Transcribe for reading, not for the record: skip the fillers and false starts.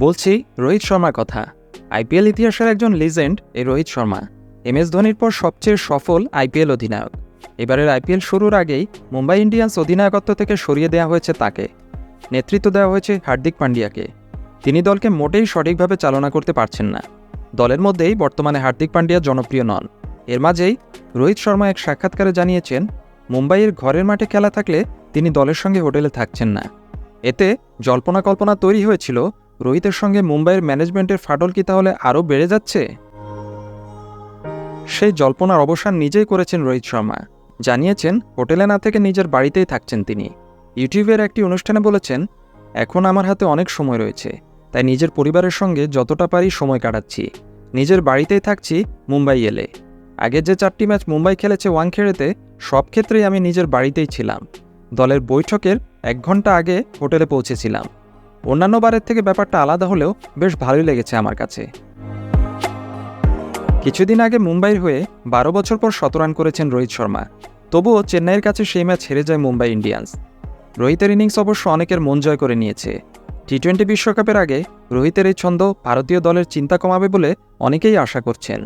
বলছি রোহিত শর্মার কথা। আইপিএল ইতিহাসের একজন লিজেন্ড এই রোহিত শর্মা। এমএস ধোনির পর সবচেয়ে সফল আইপিএল অধিনায়ক। এবারের আইপিএল শুরুর আগেই মুম্বাই ইন্ডিয়ান্স অধিনায়কত্ব থেকে সরিয়ে দেওয়া হয়েছে তাকে। নেতৃত্ব দেওয়া হয়েছে হার্দিক পান্ডিয়াকে। তিনি দলকে মোটেই সঠিকভাবে চালনা করতে পারছেন না। দলের মধ্যেই বর্তমানে হার্দিক পান্ডিয়া জনপ্রিয় নন। এর মাঝেই রোহিত শর্মা এক সাক্ষাৎকারে জানিয়েছেন, মুম্বাইয়ের ঘরের মাঠে খেলা থাকলে তিনি দলের সঙ্গে হোটেলে থাকছেন না। এতে জল্পনা কল্পনা তৈরি হয়েছিল, রোহিতের সঙ্গে মুম্বাইয়ের ম্যানেজমেন্টের ফাটল কি তাহলে আরও বেড়ে যাচ্ছে? সেই জল্পনার অবসান নিজেই করেছেন রোহিত শর্মা। জানিয়েছেন হোটেলে না থেকে নিজের বাড়িতেই থাকছেন তিনি। ইউটিউবের একটি অনুষ্ঠানে বলেছেন, এখন আমার হাতে অনেক সময় রয়েছে, তাই নিজের পরিবারের সঙ্গে যতটা পারি সময় কাটাচ্ছি। নিজের বাড়িতেই থাকছি মুম্বাই এলে। আগের যে 4টি ম্যাচ মুম্বাই খেলেছে ওয়াংখেড়েতে, সব ক্ষেত্রেই আমি নিজের বাড়িতেই ছিলাম। দলের বৈঠকের 1 ঘন্টা আগে হোটেলে পৌঁছেছিলাম। অন্যান্য বারের থেকে ব্যাপারটা আলাদা হলেও বেশ ভালোই লেগেছে আমার কাছে। কিছুদিন আগে মুম্বাইয়ের হয়ে 12 বছর পর 100 রান করেছেন রোহিত শর্মা। তবুও চেন্নাইয়ের কাছে সেই ম্যাচ হেরে যায় মুম্বাই ইন্ডিয়ান্স। রোহিতের ইনিংস অবশ্য অনেকের মন জয় করে নিয়েছে। টি-20 বিশ্বকাপের আগে রোহিতের এই ছন্দ ভারতীয় দলের চিন্তা কমাবে বলে অনেকেই আশা করছেন।